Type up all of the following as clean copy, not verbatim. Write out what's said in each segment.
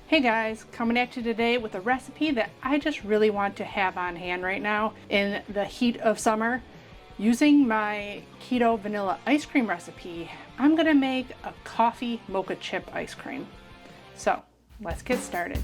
Hey guys, coming at you today with a recipe that I just really want to have on hand right now in the heat of summer. Using my keto vanilla ice cream recipe, I'm gonna make a coffee mocha chip ice cream. So let's get started.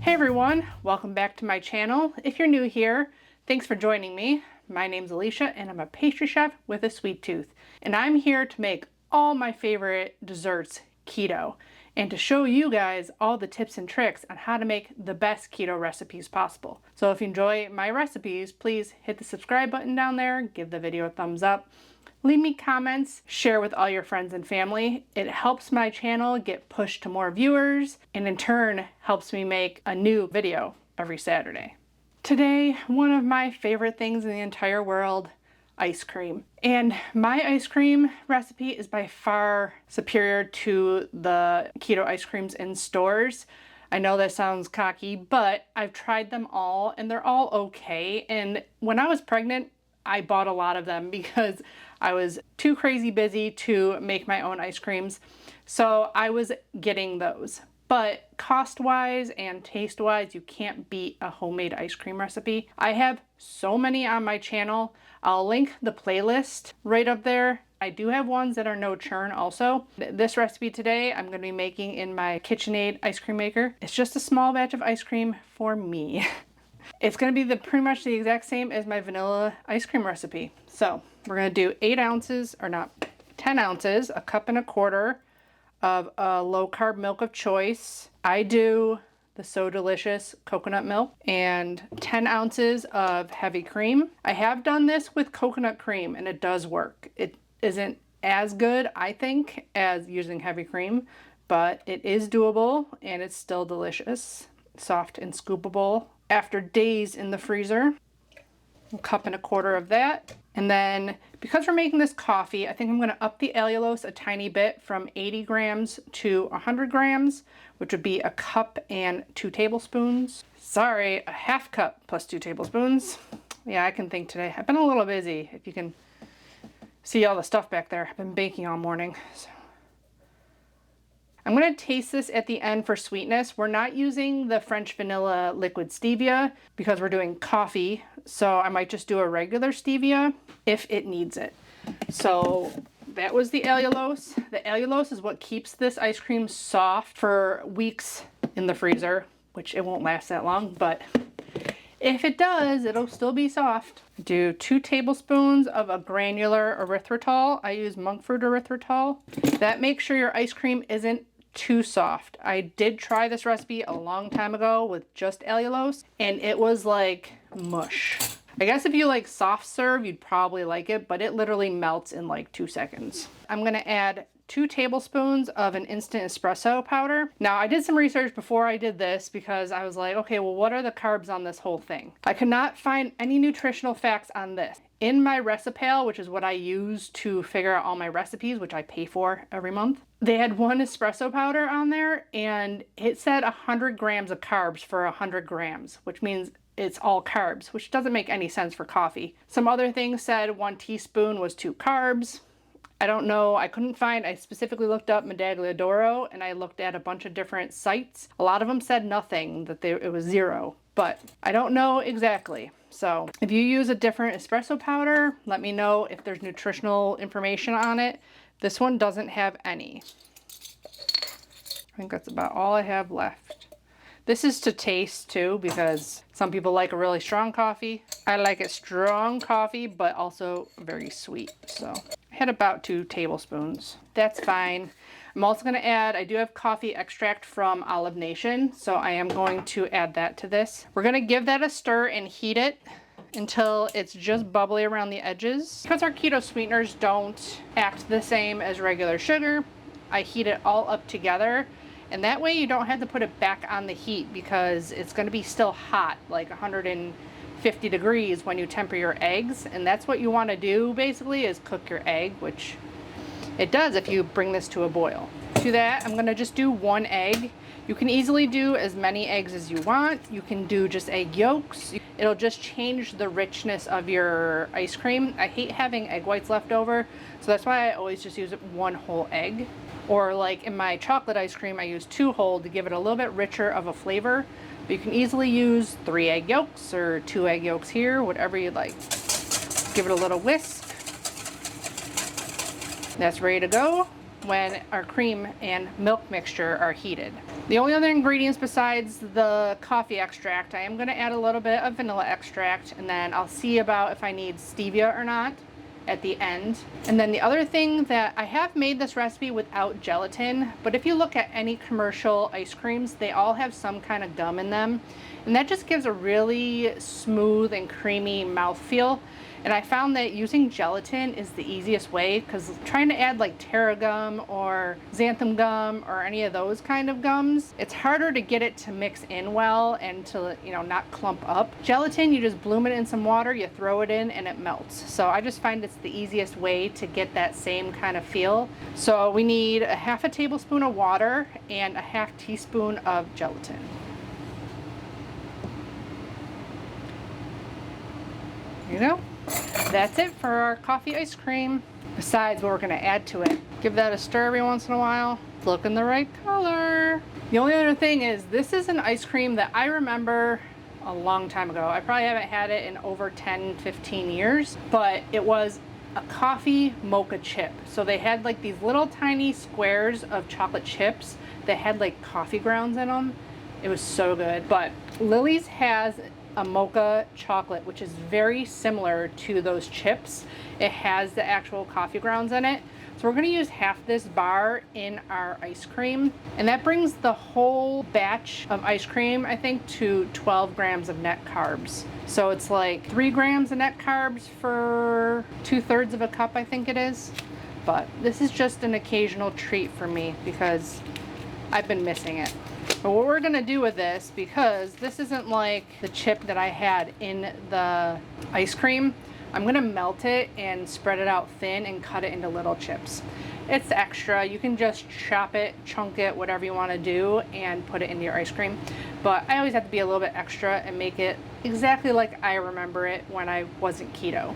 Hey everyone, welcome back to my channel. If you're new here, thanks for joining me. My name's Alycia and I'm a pastry chef with a sweet tooth. And I'm here to make all my favorite desserts keto and to show you guys all the tips and tricks on how to make the best keto recipes possible. So if you enjoy my recipes, please hit the subscribe button down there, give the video a thumbs up, leave me comments, share with all your friends and family. It helps my channel get pushed to more viewers and in turn helps me make a new video every Saturday. Today, one of my favorite things in the entire world, ice cream. And my ice cream recipe is by far superior to the keto ice creams in stores. I know that sounds cocky, but I've tried them all and they're all okay. And when I was pregnant, I bought a lot of them because I was too crazy busy to make my own ice creams. So I was getting those. But cost-wise and taste-wise, you can't beat a homemade ice cream recipe. I have so many on my channel. I'll link the playlist right up there. I do have ones that are no churn also. This recipe today I'm going to be making in my KitchenAid ice cream maker. It's just a small batch of ice cream for me. It's going to be pretty much the exact same as my vanilla ice cream recipe. So we're going to do 10 ounces, a cup and a quarter of a low carb milk of choice. I do the So Delicious coconut milk and 10 ounces of heavy cream. I have done this with coconut cream and it does work. It isn't as good, I think, as using heavy cream, but it is doable and it's still delicious, soft and scoopable. After days in the freezer, a cup and a quarter of that. And then because we're making this coffee, I think I'm going to up the allulose a tiny bit from 80 grams to 100 grams, which would be a cup and 2 tablespoons. Sorry, a half cup plus 2 tablespoons. Yeah, I can think today. I've been a little busy. If you can see all the stuff back there, I've been baking all morning. So I'm going to taste this at the end for sweetness. We're not using the French vanilla liquid stevia because we're doing coffee, so I might just do a regular stevia if it needs it. So that was the allulose. The allulose is what keeps this ice cream soft for weeks in the freezer, which it won't last that long, but if it does, it'll still be soft. Do 2 tablespoons of a granular erythritol. I use monkfruit erythritol. That makes sure your ice cream isn't too soft. I did try this recipe a long time ago with just allulose and it was like mush. I guess if you like soft serve, you'd probably like it, but it literally melts in like 2 seconds. I'm gonna add 2 tablespoons of an instant espresso powder. Now I did some research before I did this because I was like, okay, well, what are the carbs on this whole thing? I could not find any nutritional facts on this. In my Recipale, which is what I use to figure out all my recipes, which I pay for every month, they had 1 espresso powder on there and it said 100 grams of carbs for 100 grams, which means it's all carbs, which doesn't make any sense for coffee. Some other things said 1 teaspoon was 2 carbs. I don't know, I specifically looked up Medaglia d'Oro and I looked at a bunch of different sites. A lot of them said nothing, that it was 0, but I don't know exactly. So if you use a different espresso powder, let me know if there's nutritional information on it. This one doesn't have any. I think that's about all I have left. This is to taste too, because some people like a really strong coffee. I like it strong coffee, but also very sweet. So I had about 2 tablespoons. That's fine. I'm also going to add, I do have coffee extract from Olive Nation, so I am going to add that to this. We're going to give that a stir and heat it until it's just bubbly around the edges. Because our keto sweeteners don't act the same as regular sugar, I heat it all up together. And that way you don't have to put it back on the heat because it's going to be still hot, like 150 degrees when you temper your eggs. And that's what you want to do basically, is cook your egg, which it does if you bring this to a boil. To that, I'm going to just do 1 egg. You can easily do as many eggs as you want. You can do just egg yolks. It'll just change the richness of your ice cream. I hate having egg whites left over, so that's why I always just use one whole egg. Or like in my chocolate ice cream, I use 2 whole to give it a little bit richer of a flavor. But you can easily use 3 egg yolks or 2 egg yolks here, whatever you'd like. Give it a little whisk. That's ready to go when our cream and milk mixture are heated. The only other ingredients besides the coffee extract, I am going to add a little bit of vanilla extract, and then I'll see about if I need stevia or not at the end. And then the other thing, that I have made this recipe without gelatin, but if you look at any commercial ice creams, they all have some kind of gum in them, and that just gives a really smooth and creamy mouthfeel. And I found that using gelatin is the easiest way, because trying to add like Terra gum or xanthan gum or any of those kind of gums, it's harder to get it to mix in well and to, you know, not clump up. Gelatin, you just bloom it in some water, you throw it in, and it melts. So I just find it's the easiest way to get that same kind of feel. So we need a 1/2 tablespoon of water and a 1/2 teaspoon of gelatin. You know? That's it for our coffee ice cream. Besides what we're going to add to it. Give that a stir every once in a while. It's looking the right color. The only other thing is, this is an ice cream that I remember a long time ago. I probably haven't had it in over 10-15 years, but it was a coffee mocha chip. So they had like these little tiny squares of chocolate chips that had like coffee grounds in them. It was so good. But Lily's has a mocha chocolate, which is very similar to those chips. It has the actual coffee grounds in it. So we're going to use half this bar in our ice cream, and that brings the whole batch of ice cream, I think, to 12 grams of net carbs. So it's like 3 grams of net carbs for 2/3 of a cup, I think it is. But this is just an occasional treat for me because I've been missing it. But what we're gonna do with this, because this isn't like the chip that I had in the ice cream, I'm gonna melt it and spread it out thin and cut it into little chips. It's extra. You can just chop it, chunk it, whatever you wanna do, and put it into your ice cream. But I always have to be a little bit extra and make it exactly like I remember it when I wasn't keto.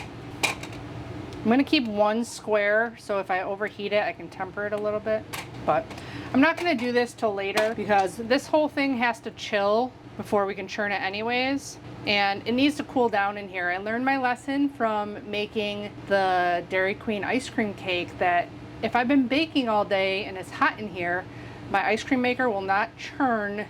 I'm gonna keep 1 square, so if I overheat it, I can temper it a little bit. But I'm not gonna do this till later because this whole thing has to chill before we can churn it anyways. And it needs to cool down in here. I learned my lesson from making the Dairy Queen ice cream cake that if I've been baking all day and it's hot in here, my ice cream maker will not churn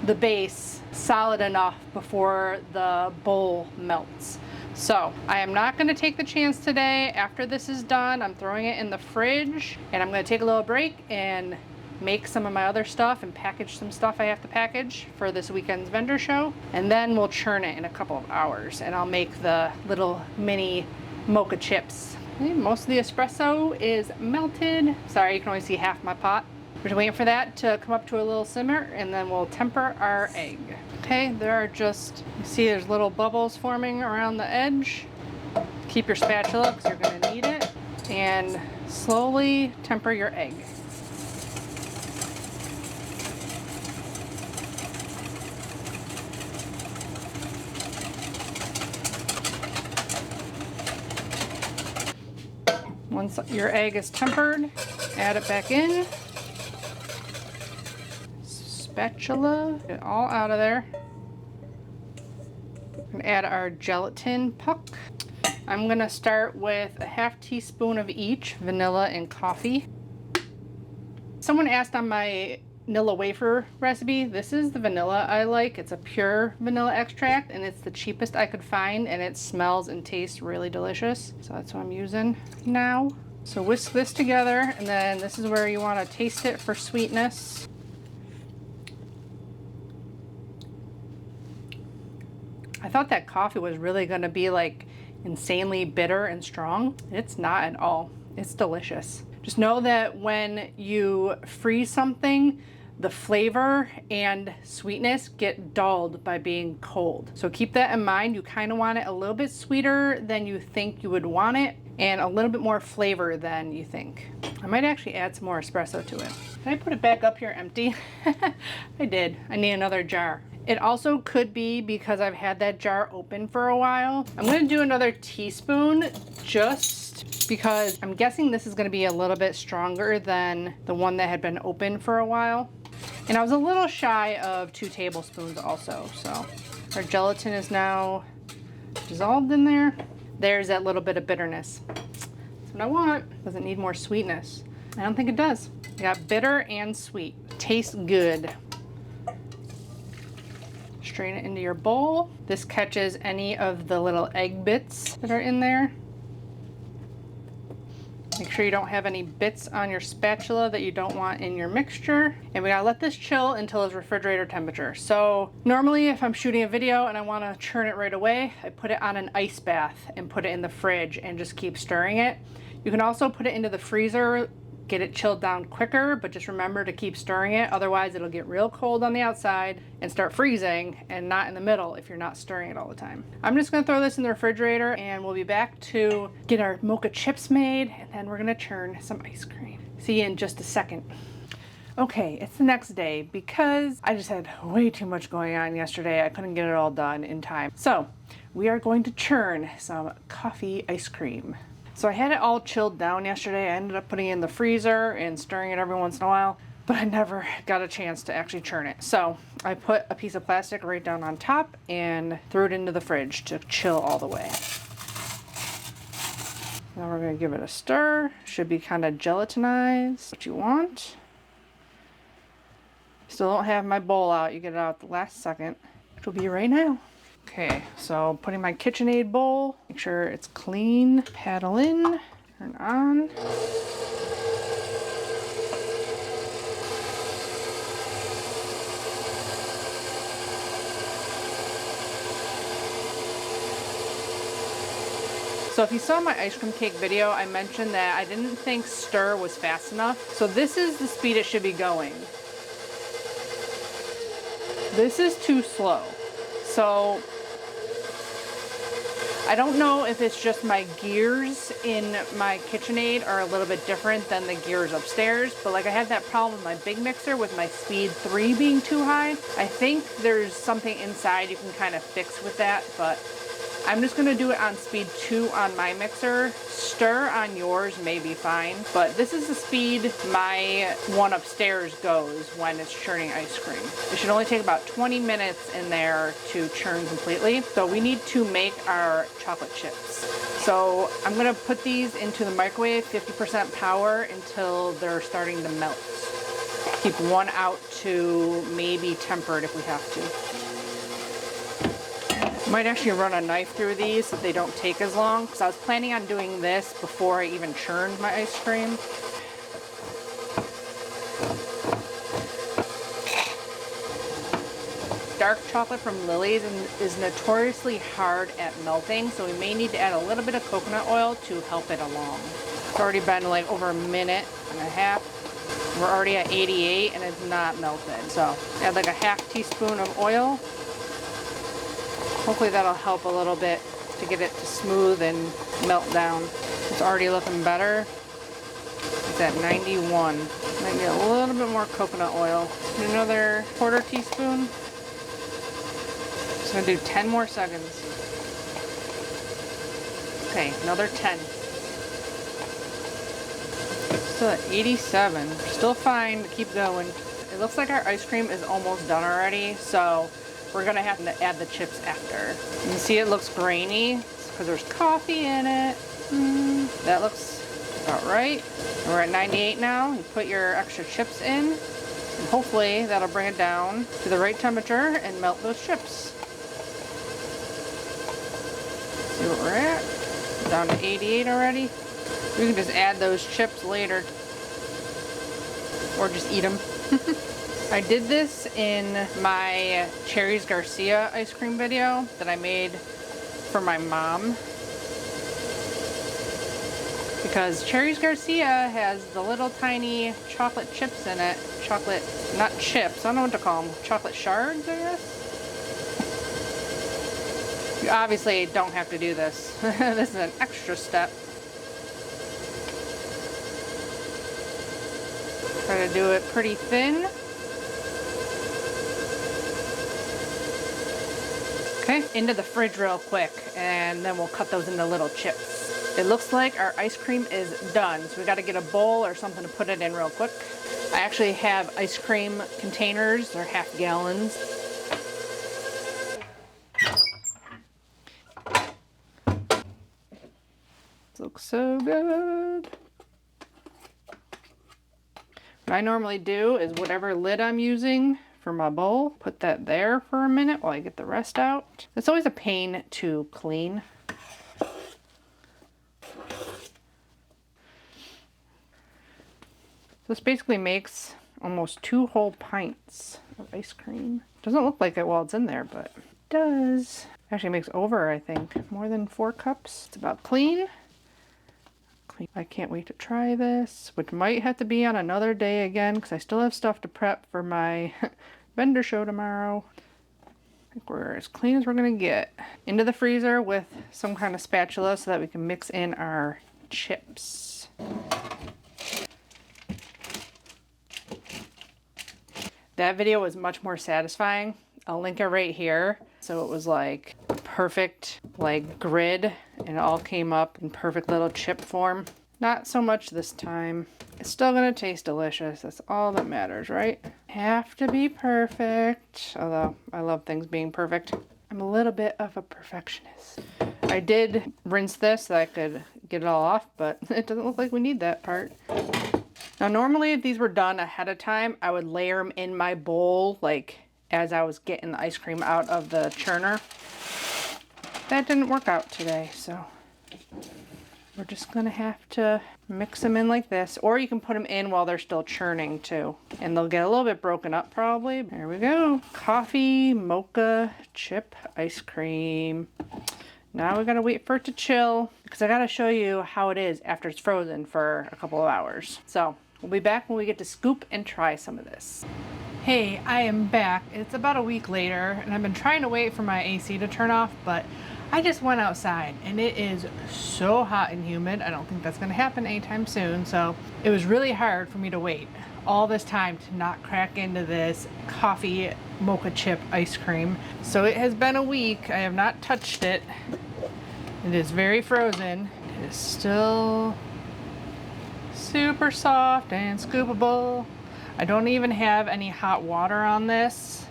the base solid enough before the bowl melts. So I am not going to take the chance today. After this is done, I'm throwing it in the fridge, and I'm going to take a little break and make some of my other stuff and package some stuff I have to package for this weekend's vendor show. And then we'll churn it in a couple of hours, and I'll make the little mini mocha chips. Okay, most of the espresso is melted. Sorry, you can only see half my pot. We're just waiting for that to come up to a little simmer, and then we'll temper our egg. Okay, there are just, you see there's little bubbles forming around the edge. Keep your spatula because you're going to need it. And slowly temper your egg. Once your egg is tempered, add it back in. Spatula, get it all out of there. And add our gelatin puck. I'm gonna start with a 1/2 teaspoon of each, vanilla and coffee. Someone asked on my vanilla wafer recipe, this is the vanilla I like. It's a pure vanilla extract, and it's the cheapest I could find, and it smells and tastes really delicious. So that's what I'm using now. So whisk this together, and then this is where you want to taste it for sweetness. I thought that coffee was really going to be like insanely bitter and strong. It's not at all. It's delicious. Just know that when you freeze something, the flavor and sweetness get dulled by being cold. So keep that in mind. You kind of want it a little bit sweeter than you think you would want it, and a little bit more flavor than you think. I might actually add some more espresso to it. Did I put it back up here empty? I did. I need another jar. It also could be because I've had that jar open for a while. I'm gonna do another teaspoon just because I'm guessing this is gonna be a little bit stronger than the one that had been open for a while. And I was a little shy of 2 tablespoons also. So our gelatin is now dissolved in there. There's that little bit of bitterness. That's what I want. Doesn't need more sweetness. I don't think it does. You got bitter and sweet. Tastes good. Strain it into your bowl. This catches any of the little egg bits that are in there. Make sure you don't have any bits on your spatula that you don't want in your mixture. And we gotta let this chill until it's refrigerator temperature. So normally if I'm shooting a video and I wanna churn it right away, I put it on an ice bath and put it in the fridge and just keep stirring it. You can also put it into the freezer, get it chilled down quicker, but just remember to keep stirring it. Otherwise it'll get real cold on the outside and start freezing, and not in the middle if you're not stirring it all the time. I'm just gonna throw this in the refrigerator and we'll be back to get our mocha chips made, and then we're gonna churn some ice cream. See you in just a second. Okay, it's the next day because I just had way too much going on yesterday. I couldn't get it all done in time. So we are going to churn some coffee ice cream. So I had it all chilled down yesterday. I ended up putting it in the freezer and stirring it every once in a while, but I never got a chance to actually churn it. So I put a piece of plastic right down on top and threw it into the fridge to chill all the way. Now we're gonna give it a stir. Should be kind of gelatinized, what you want. Still don't have my bowl out. You get it out at the last second, which will be right now. Okay, so putting my KitchenAid bowl, make sure it's clean, paddle in, turn on. So if you saw my ice cream cake video, I mentioned that I didn't think stir was fast enough. So this is the speed it should be going. This is too slow. So I don't know if it's just my gears in my KitchenAid are a little bit different than the gears upstairs, but like I had that problem with my big mixer with my speed 3 being too high. I think there's something inside you can kind of fix with that, but I'm just gonna do it on speed 2 on my mixer. Stir on yours may be fine, but this is the speed my one upstairs goes when it's churning ice cream. It should only take about 20 minutes in there to churn completely. So we need to make our chocolate chips. So I'm gonna put these into the microwave, 50% power, until they're starting to melt. Keep one out to maybe tempered if we have to. Might actually run a knife through these so they don't take as long, because I was planning on doing this before I even churned my ice cream. Dark chocolate from Lily's is notoriously hard at melting, so we may need to add a little bit of coconut oil to help it along. It's already been like over a minute and a half. We're already at 88 and it's not melted. So add like a ½ teaspoon of oil. Hopefully that'll help a little bit to get it to smooth and melt down. It's already looking better. It's at 91. Might need a little bit more coconut oil. Another ½ teaspoon. Just gonna do 10 more seconds. Okay, another 10. Still at 87. Still fine, but keep going. It looks like our ice cream is almost done already, so we're gonna have to add the chips after. You can see it looks grainy because there's coffee in it. That looks about right. And we're at 98 now. You put your extra chips in, and hopefully that'll bring it down to the right temperature and melt those chips. See what we're at. Down to 88 already. We can just add those chips later, or just eat them. I did this in my Cherries Garcia ice cream video that I made for my mom, because Cherries Garcia has the little tiny chocolate chips in it. Chocolate, not chips, I don't know what to call them. Chocolate shards, I guess? You obviously don't have to do this. This is an extra step. Try to do it pretty thin. Okay, into the fridge real quick, and then we'll cut those into little chips. It looks like our ice cream is done, so we got to get a bowl or something to put it in real quick. I actually have ice cream containers, they're half gallons. This looks so good. What I normally do is whatever lid I'm using for my bowl, put that there for a minute while I get the rest out. It's always a pain to clean. This basically makes almost 2 whole pints of ice cream. Doesn't look like it while it's in there, but it does. Actually makes over, I think, more than 4 cups. It's about clean. I can't wait to try this, which might have to be on another day again because I still have stuff to prep for my vendor show tomorrow. I think we're as clean as we're gonna get. Into the freezer with some kind of spatula so that we can mix in our chips. That video was much more satisfying. I'll link it right here. So it was like perfect like grid and it all came up in perfect little chip form. Not so much this time. It's still gonna taste delicious. That's all that matters, right? Have to be perfect. Although I love things being perfect. I'm a little bit of a perfectionist. I did rinse this so I could get it all off, but it doesn't look like we need that part. Now normally if these were done ahead of time, I would layer them in my bowl like as I was getting the ice cream out of the churner. That didn't work out today, so we're just gonna have to mix them in like this, or you can put them in while they're still churning too, and they'll get a little bit broken up probably. There we go. Coffee mocha chip ice cream. Now we gotta wait for it to chill because I gotta show you how it is after it's frozen for a couple of hours. So we'll be back when we get to scoop and try some of this. Hey, I am back. It's about a week later and I've been trying to wait for my AC to turn off, but I just went outside and it is so hot and humid. I don't think that's gonna happen anytime soon. So it was really hard for me to wait all this time to not crack into this coffee mocha chip ice cream. So it has been a week. I have not touched it. It is very frozen. It is still super soft and scoopable. I don't even have any hot water on this,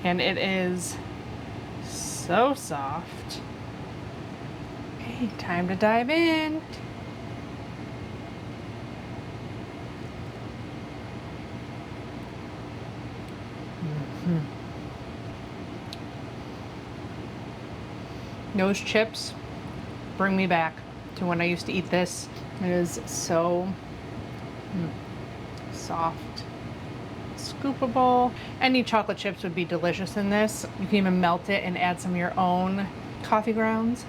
and it is so soft. Okay, time to dive in. Those chips bring me back to when I used to eat this. It is so soft. Scoopable. Any chocolate chips would be delicious in this. You can even melt it and add some of your own coffee grounds.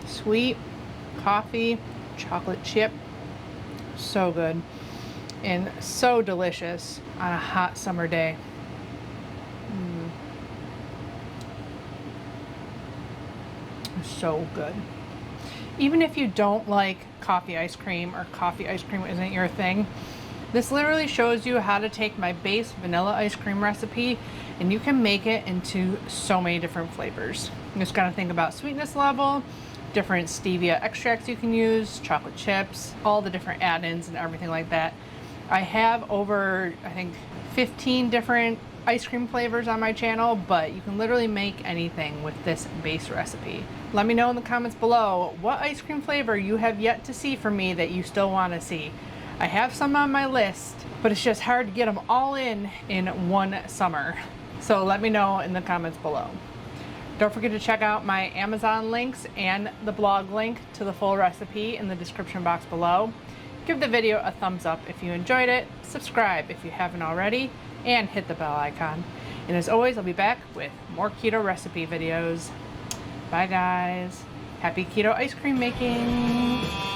Sweet coffee, chocolate chip. So good. And so delicious on a hot summer day. So good. Even if you don't like coffee ice cream or coffee ice cream isn't your thing, this literally shows you how to take my base vanilla ice cream recipe and you can make it into so many different flavors. You just gotta think about sweetness level, different stevia extracts you can use, chocolate chips, all the different add-ins and everything like that. I have over, I think, 15 different ice cream flavors on my channel, but you can literally make anything with this base recipe. Let me know in the comments below what ice cream flavor you have yet to see from me that you still want to see. I have some on my list, but it's just hard to get them all in one summer. So let me know in the comments below. Don't forget to check out my Amazon links and the blog link to the full recipe in the description box below. Give the video a thumbs up if you enjoyed it, subscribe if you haven't already, and hit the bell icon. And as always, I'll be back with more keto recipe videos. Bye guys. Happy keto ice cream making.